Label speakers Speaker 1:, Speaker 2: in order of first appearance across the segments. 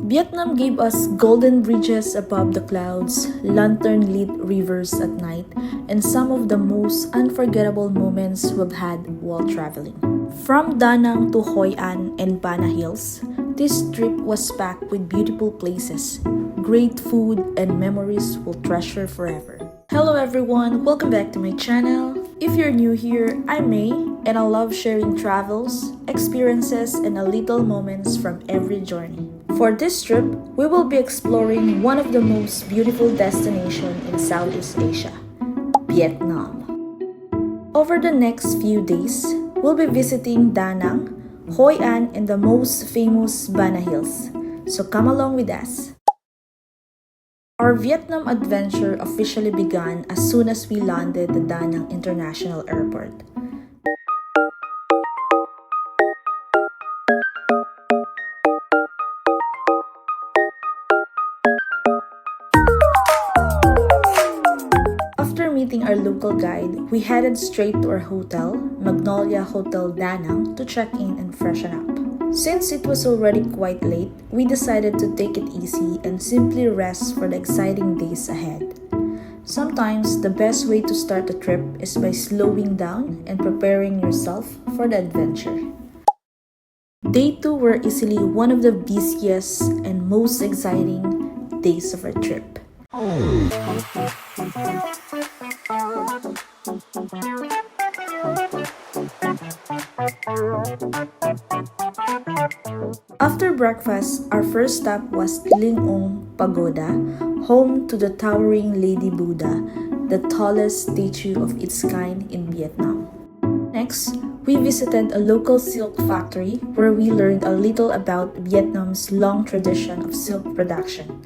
Speaker 1: Vietnam gave us golden bridges above the clouds, lantern-lit rivers at night, and some of the most unforgettable moments we've had while traveling. From Da Nang to Hoi An and Bana Hills, this trip was packed with beautiful places, great food, and memories we'll treasure forever. Hello everyone, welcome back to my channel. If you're new here, I'm May, and I love sharing travels, experiences, and a little moments from every journey. For this trip, we will be exploring one of the most beautiful destinations in Southeast Asia, Vietnam. Over the next few days, we'll be visiting Da Nang, Hoi An, and the most famous Bana Hills. So come along with us. Our Vietnam adventure officially began as soon as we landed at Da Nang International Airport. After meeting our local guide, we headed straight to our hotel, Magnolia Hotel Da Nang, to check in and freshen up. Since it was already quite late, we decided to take it easy and simply rest for the exciting days ahead. Sometimes, the best way to start a trip is by slowing down and preparing yourself for the adventure. Day 2 were easily one of the busiest and most exciting days of our trip. After breakfast, our first stop was Linh Ong Pagoda, home to the towering Lady Buddha, the tallest statue of its kind in Vietnam. Next, we visited a local silk factory where we learned a little about Vietnam's long tradition of silk production.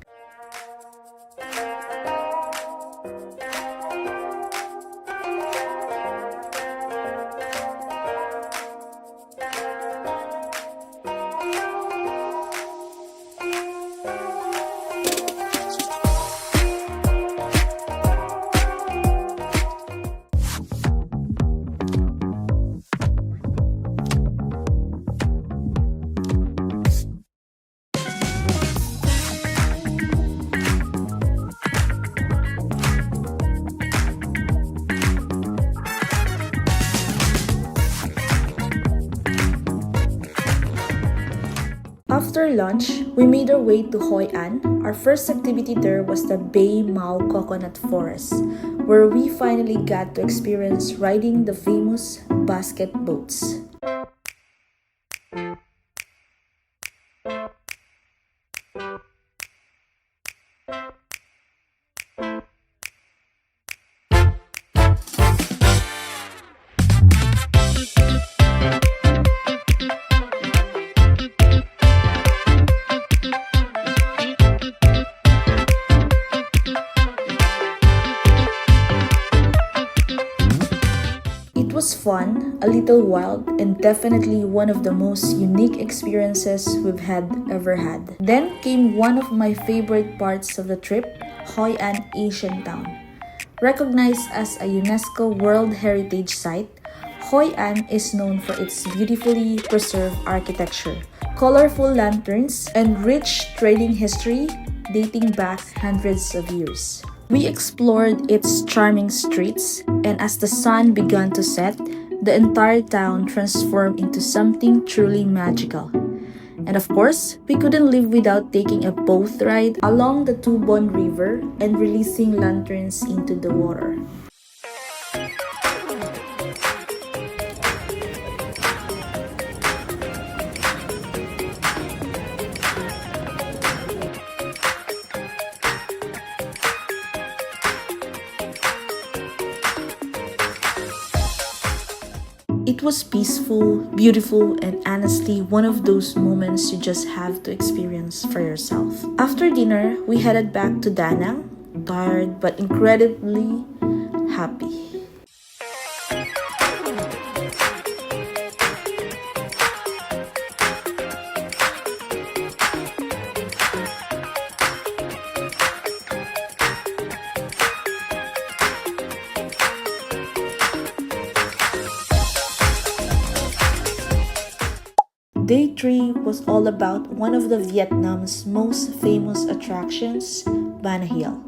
Speaker 1: After lunch, we made our way to Hoi An. Our first activity there was the Bay Mau Coconut Forest, where we finally got to experience riding the famous basket boats. It was fun, a little wild, and definitely one of the most unique experiences we've ever had. Then came one of my favorite parts of the trip, Hoi An Asian Town. Recognized as a UNESCO World Heritage Site, Hoi An is known for its beautifully preserved architecture, colorful lanterns, and rich trading history dating back hundreds of years. We explored its charming streets, and as the sun began to set, the entire town transformed into something truly magical. And of course, we couldn't live without taking a boat ride along the Tu Bon River and releasing lanterns into the water. It was peaceful, beautiful, and honestly one of those moments you just have to experience for yourself. After dinner, we headed back to Da Nang, tired but incredibly happy. Day entry was all about one of the Vietnam's most famous attractions, Ban Hill.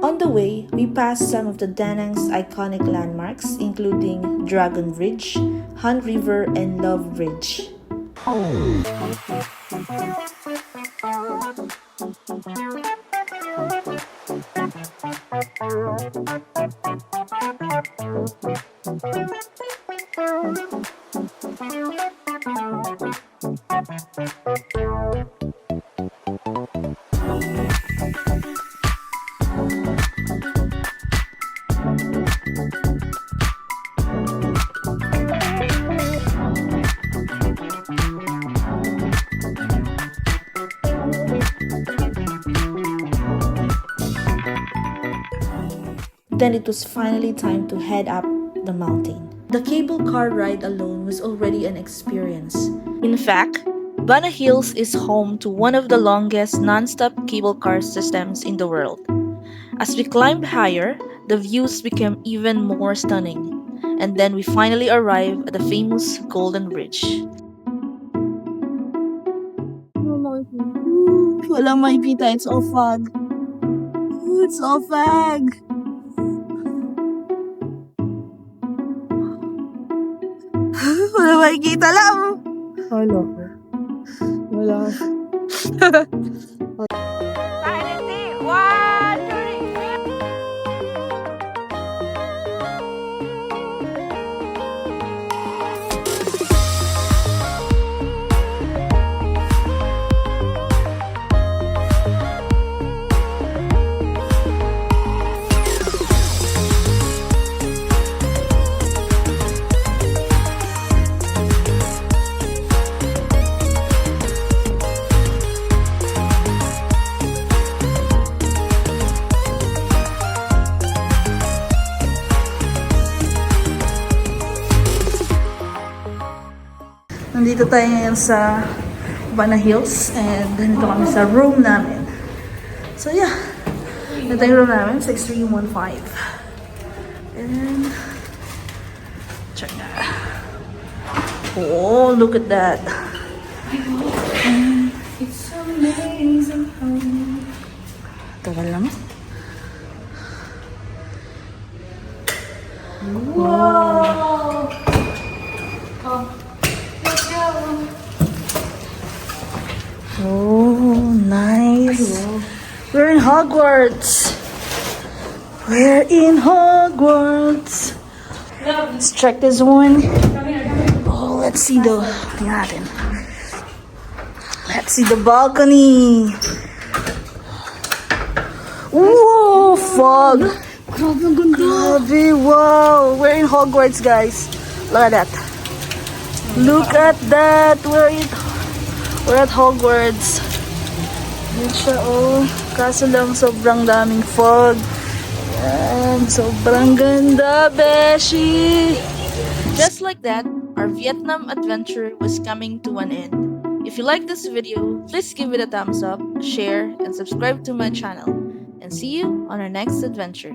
Speaker 1: On the way, we passed some of the Da Nang's iconic landmarks, including Dragon Bridge, Han River, and Love Bridge. Then it was finally time to head up the mountain. The cable car ride alone was already an experience. In fact, Bana Hills is home to one of the longest non-stop cable car systems in the world. As we climbed higher, the views became even more stunning. And then we finally arrived at the famous Golden Bridge.
Speaker 2: Walang makikita, it's all fog. It's all fog. Walang makikita lang. Wala. Wala. Nandito tayo ngayon sa Bana Hills and nandito kami sa room namin. So yeah, ito yung room namin, 6315. And check that. Oh, look at that. And it's amazing how tagal lang. Wow! Oh, nice. We're in Hogwarts. We're in Hogwarts. Let's check this one. Oh, let's see the natin. Let's see the balcony. Whoa, fog. Grabe, wow. We're in Hogwarts, guys. Look at that. Look at that. We're at Hogwarts. Yan siya, oh. Kaso lang, sobrang daming fog. Yan, sobrang ganda, beshi.
Speaker 1: Just like that, our Vietnam adventure was coming to an end. If you like this video, please give it a thumbs up, share, and subscribe to my channel. And see you on our next adventure.